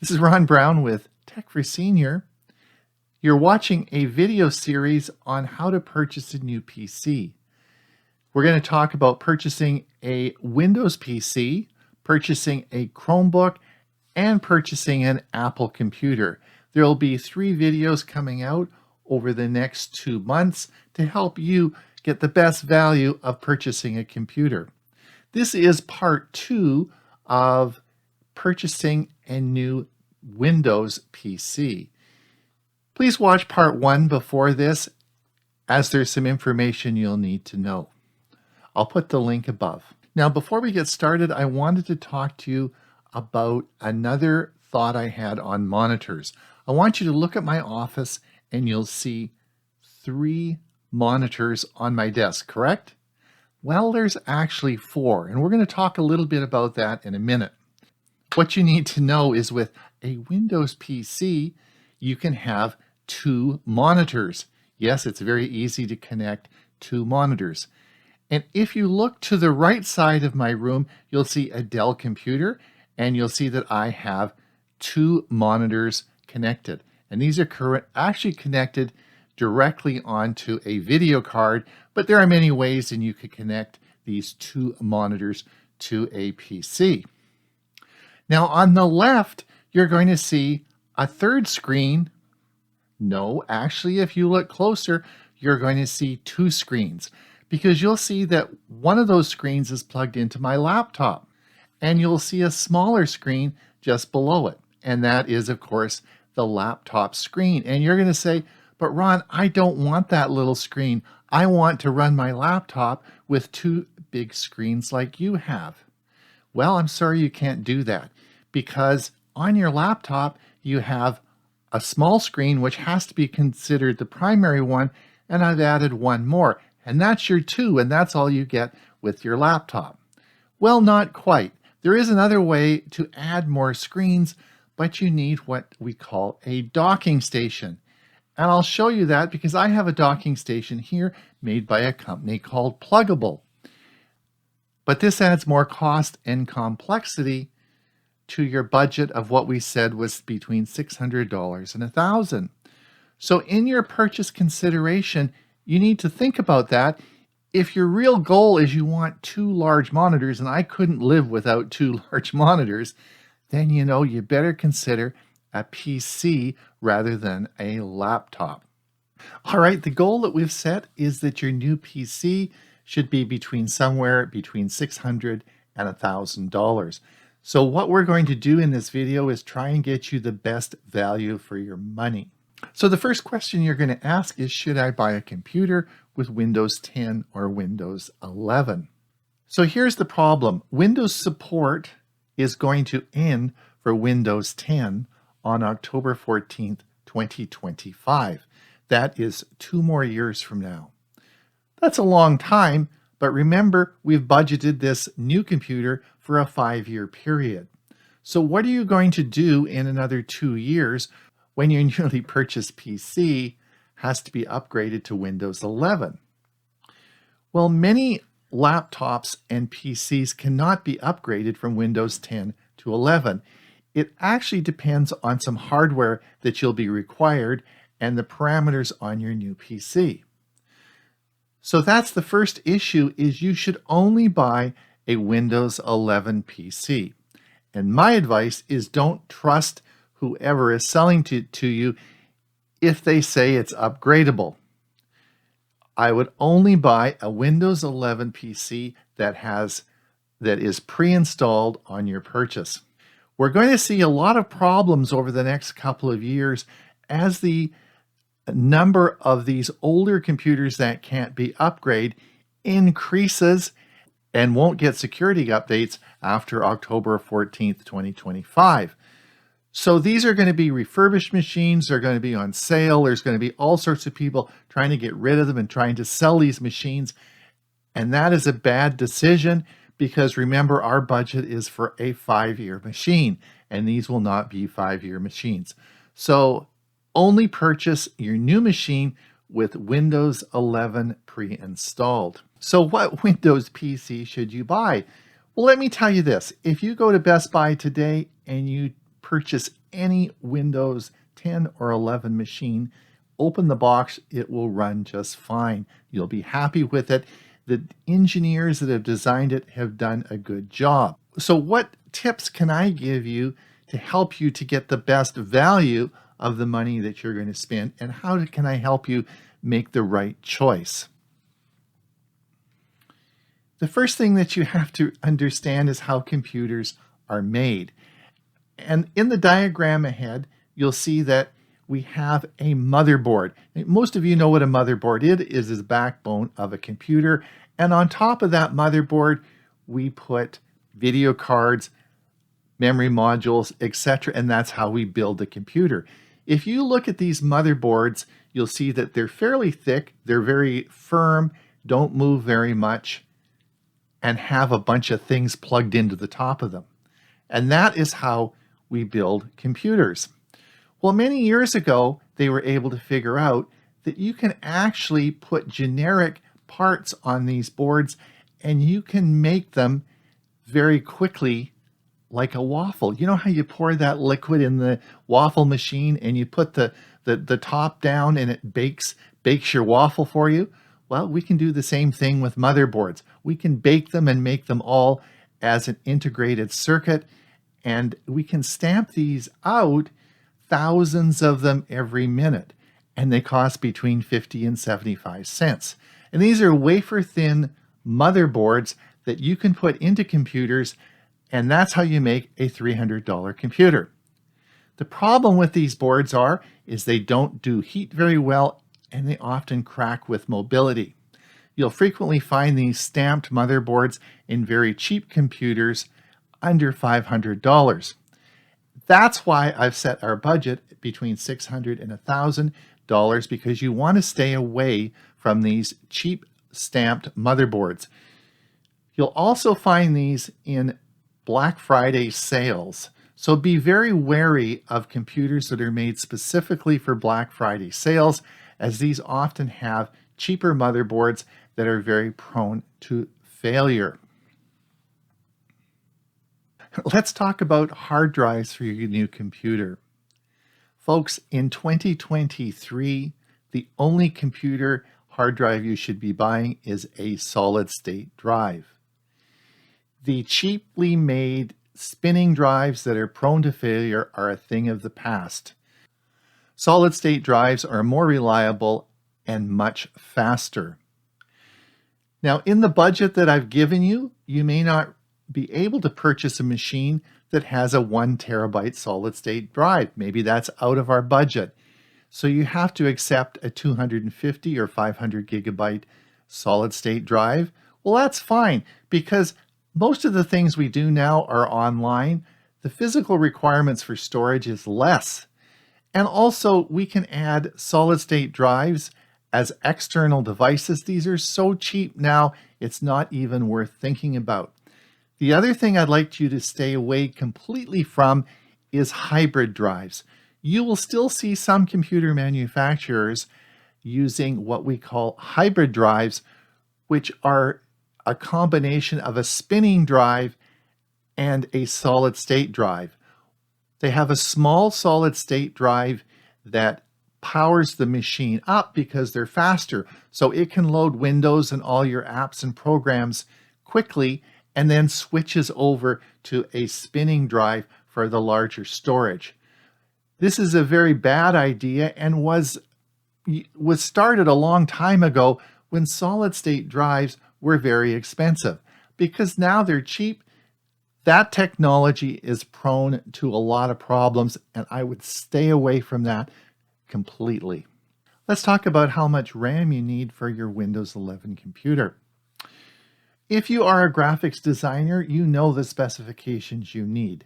This is Ron Brown with Tech for Senior. You're watching a video series on how to purchase a new PC. We're going to talk about purchasing a Windows PC, purchasing a Chromebook, and purchasing an Apple computer. There will be 3 videos coming out over the next 2 months to help you get the best value of purchasing a computer. This is part 2 of purchasing a new Windows PC. Please watch part 1 before this, as there's some information you'll need to know. I'll put the link above. Now, before we get started, I wanted to talk to you about another thought I had on monitors. I want you to look at my office and you'll see 3 monitors on my desk, correct? Well, there's actually 4, and we're going to talk a little bit about that in a minute. What you need to know is with a Windows PC, you can have 2 monitors. Yes, it's very easy to connect 2 monitors. And if you look to the right side of my room, you'll see a Dell computer, and you'll see that I have 2 monitors connected. And these are actually connected directly onto a video card, but there are many ways and you could connect these 2 monitors to a PC. Now on the left, you're going to see a 3rd screen. No, actually, if you look closer, you're going to see 2 screens, because you'll see that one of those screens is plugged into my laptop, and you'll see a smaller screen just below it. And that is, of course, the laptop screen. And you're going to say, but Ron, I don't want that little screen. I want to run my laptop with 2 big screens like you have. Well, I'm sorry you can't do that, because on your laptop, you have a small screen, which has to be considered the primary one, and I've added 1 more, and that's your 2, and that's all you get with your laptop. Well, not quite. There is another way to add more screens, but you need what we call a docking station. And I'll show you that because I have a docking station here made by a company called Pluggable. But this adds more cost and complexity to your budget of what we said was between $600 and $1,000. So in your purchase consideration, you need to think about that. If your real goal is you want 2 large monitors, and I couldn't live without 2 large monitors, then you better consider a PC rather than a laptop. All right, the goal that we've set is that your new PC should be somewhere between $600 and $1,000. So what we're going to do in this video is try and get you the best value for your money. So the first question you're going to ask is, should I buy a computer with Windows 10 or Windows 11? So here's the problem. Windows support is going to end for Windows 10 on October 14th, 2025. That is 2 more years from now. That's a long time, but remember, we've budgeted this new computer for a 5-year period. So what are you going to do in another 2 years when your newly purchased PC has to be upgraded to Windows 11? Well, many laptops and PCs cannot be upgraded from Windows 10 to 11. It actually depends on some hardware that you'll be required and the parameters on your new PC. So that's the first issue, is you should only buy a Windows 11 PC. And my advice is don't trust whoever is selling to you if they say it's upgradable. I would only buy a Windows 11 PC that is pre-installed on your purchase. We're going to see a lot of problems over the next couple of years as the number of these older computers that can't be upgraded increases and won't get security updates after October 14th, 2025. So these are going to be refurbished machines. They're going to be on sale. There's going to be all sorts of people trying to get rid of them and trying to sell these machines. And that is a bad decision, because remember, our budget is for a 5-year machine, and these will not be 5-year machines. So only purchase your new machine with Windows 11 pre-installed. So what Windows PC should you buy? Well, let me tell you this. If you go to Best Buy today and you purchase any Windows 10 or 11 machine, open the box, it will run just fine. You'll be happy with it. The engineers that have designed it have done a good job. So what tips can I give you to help you to get the best value of the money that you're going to spend, and how can I help you make the right choice? The first thing that you have to understand is how computers are made. And in the diagram ahead, you'll see that we have a motherboard. Most of you know what a motherboard is the backbone of a computer. And on top of that motherboard, we put video cards, memory modules, etc. And that's how we build a computer. If you look at these motherboards, you'll see that they're fairly thick, they're very firm, don't move very much, and have a bunch of things plugged into the top of them. And that is how we build computers. Well, many years ago, they were able to figure out that you can actually put generic parts on these boards and you can make them very quickly like a waffle. You know how you pour that liquid in the waffle machine and you put the top down and it bakes your waffle for you? Well, we can do the same thing with motherboards. We can bake them and make them all as an integrated circuit, and we can stamp these out, thousands of them every minute, and they cost between 50 and 75 cents. And these are wafer-thin motherboards that you can put into computers, and that's how you make a $300 computer. The problem with these boards is they don't do heat very well, and they often crack with mobility. You'll frequently find these stamped motherboards in very cheap computers under $500. That's why I've set our budget between $600 and $1,000, because you want to stay away from these cheap stamped motherboards. You'll also find these in Black Friday sales. So be very wary of computers that are made specifically for Black Friday sales, as these often have cheaper motherboards that are very prone to failure. Let's talk about hard drives for your new computer. Folks, in 2023, the only computer hard drive you should be buying is a solid-state drive. The cheaply made spinning drives that are prone to failure are a thing of the past. Solid-state drives are more reliable and much faster. Now, in the budget that I've given you, you may not be able to purchase a machine that has a 1 terabyte solid-state drive. Maybe that's out of our budget. So you have to accept a 250 or 500 gigabyte solid-state drive. Well, that's fine, because most of the things we do now are online. The physical requirements for storage is less. And also, we can add solid-state drives as external devices. These are so cheap now, it's not even worth thinking about. The other thing I'd like you to stay away completely from is hybrid drives. You will still see some computer manufacturers using what we call hybrid drives, which are a combination of a spinning drive and a solid-state drive. They have a small solid-state drive that powers the machine up because they're faster, so it can load Windows and all your apps and programs quickly, and then switches over to a spinning drive for the larger storage. This is a very bad idea and was started a long time ago when solid-state drives were very expensive. Because now they're cheap, that technology is prone to a lot of problems, and I would stay away from that completely. Let's talk about how much RAM you need for your Windows 11 computer. If you are a graphics designer, you know the specifications you need.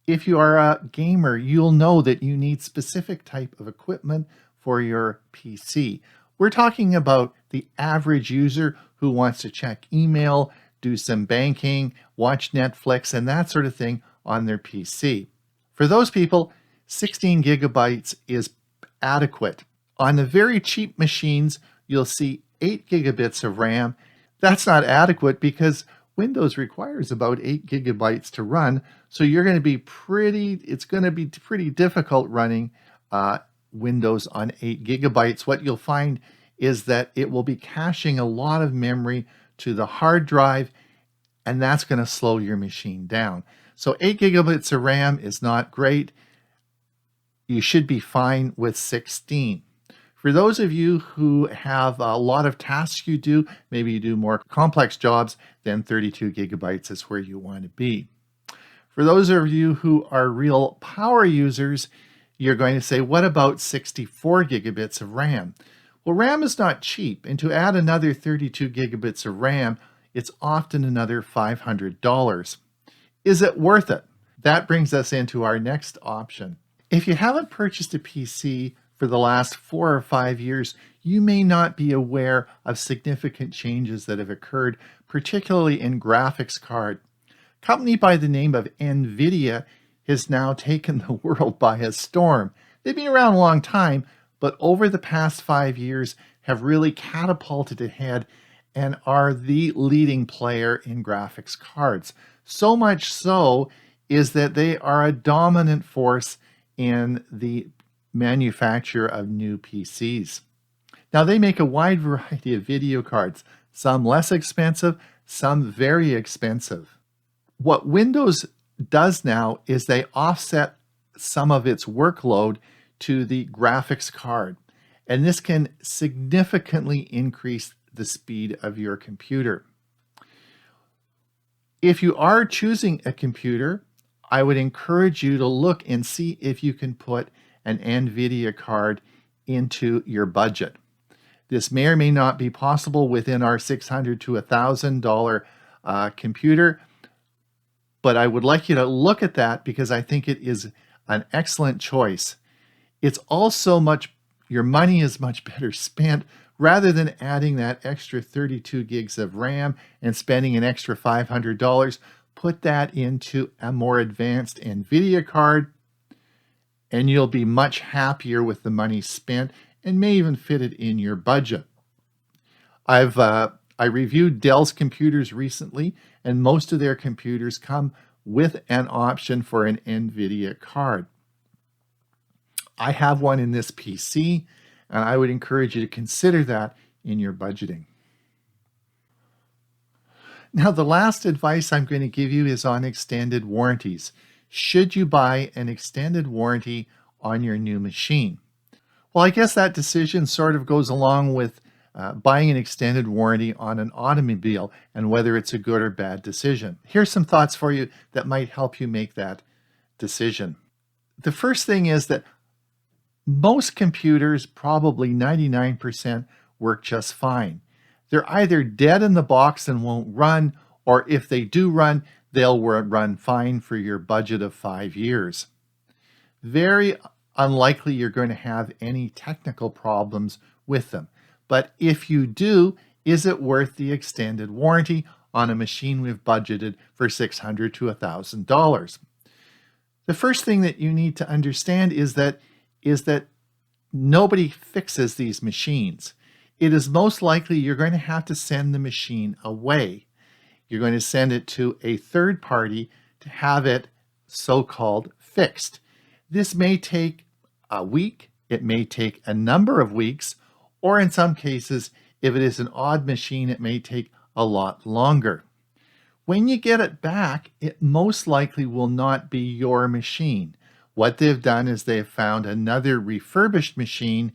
If you are a gamer, you'll know that you need specific type of equipment for your PC. We're talking about the average user who wants to check email, do some banking, watch Netflix, and that sort of thing on their PC. For those people, 16 gigabytes is adequate. On the very cheap machines, you'll see 8 gigabits of RAM. That's not adequate because Windows requires about 8 gigabytes to run, so it's going to be pretty difficult running Windows on 8 gigabytes. What you'll find is that it will be caching a lot of memory to the hard drive, and that's going to slow your machine down. So 8 gigabytes of RAM is not great. You should be fine with 16. For those of you who have a lot of tasks you do, maybe you do more complex jobs, then 32 gigabytes is where you want to be. For those of you who are real power users, you're going to say, what about 64 gigabits of RAM? Well, RAM is not cheap, and to add another 32 gigabits of RAM, it's often another $500. Is it worth it? That brings us into our next option. If you haven't purchased a PC for the last 4 or 5 years, you may not be aware of significant changes that have occurred, particularly in graphics card. A company by the name of Nvidia has now taken the world by storm. They've been around a long time, but over the past 5 years have really catapulted ahead and are the leading player in graphics cards. So much so is that they are a dominant force in the manufacture of new PCs. Now, they make a wide variety of video cards, some less expensive, some very expensive. What Windows does now is they offset some of its workload to the graphics card, and this can significantly increase the speed of your computer. If you are choosing a computer, I would encourage you to look and see if you can put an Nvidia card into your budget. This may or may not be possible within our $600 to $1,000 computer, but I would like you to look at that because I think it is an excellent choice. It's also your money is much better spent rather than adding that extra 32 gigs of RAM and spending an extra $500. Put that into a more advanced Nvidia card, and you'll be much happier with the money spent and may even fit it in your budget. I reviewed Dell's computers recently, and most of their computers come with an option for an Nvidia card. I have one in this PC, and I would encourage you to consider that in your budgeting. Now, the last advice I'm going to give you is on extended warranties. Should you buy an extended warranty on your new machine? Well, I guess that decision sort of goes along with buying an extended warranty on an automobile and whether it's a good or bad decision. Here's some thoughts for you that might help you make that decision. The first thing is that most computers, probably 99%, work just fine. They're either dead in the box and won't run, or if they do run, they'll run fine for your budget of 5 years. Very unlikely you're going to have any technical problems with them. But if you do, is it worth the extended warranty on a machine we've budgeted for $600 to $1,000? The first thing that you need to understand is that nobody fixes these machines. It is most likely you're going to have to send the machine away. You're going to send it to a third party to have it so-called fixed. This may take a week, it may take a number of weeks, or in some cases, if it is an odd machine, it may take a lot longer. When you get it back, it most likely will not be your machine. What they've done is they've found another refurbished machine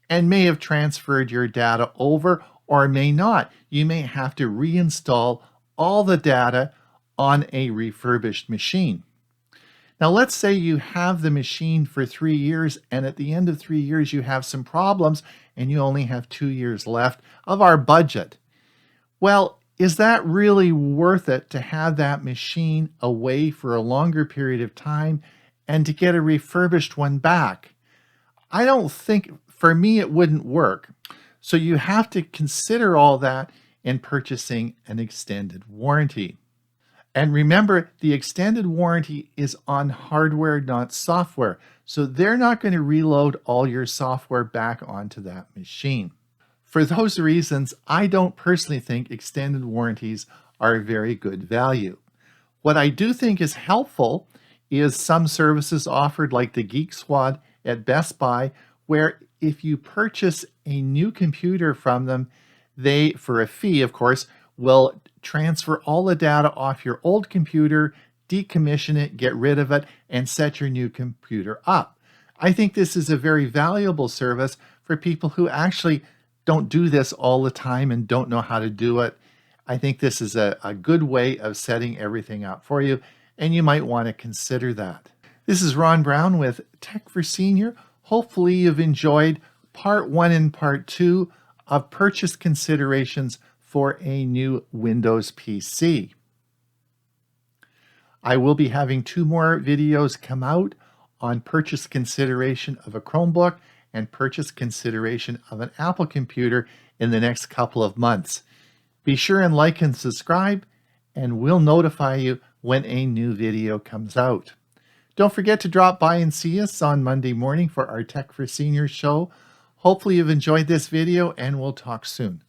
and may have transferred your data over or may not. You may have to reinstall all the data on a refurbished machine. Now, let's say you have the machine for 3 years, and at the end of 3 years, you have some problems, and you only have 2 years left of our budget. Well, is that really worth it to have that machine away for a longer period of time and to get a refurbished one back? I don't think, for me, it wouldn't work. So you have to consider all that in purchasing an extended warranty. And remember, the extended warranty is on hardware, not software. So they're not going to reload all your software back onto that machine. For those reasons, I don't personally think extended warranties are very good value. What I do think is helpful is some services offered like the Geek Squad at Best Buy, where if you purchase a new computer from them, they, for a fee, of course, will transfer all the data off your old computer, decommission it, get rid of it, and set your new computer up. I think this is a very valuable service for people who actually don't do this all the time and don't know how to do it. I think this is a good way of setting everything up for you, and you might want to consider that. This is Ron Brown with Tech for Senior. Hopefully you've enjoyed part 1 and part 2 of purchase considerations for a new Windows PC. I will be having 2 more videos come out on purchase consideration of a Chromebook and purchase consideration of an Apple computer in the next couple of months. Be sure and like and subscribe, and we'll notify you when a new video comes out. Don't forget to drop by and see us on Monday morning for our Tech for Seniors show. Hopefully you've enjoyed this video, and we'll talk soon.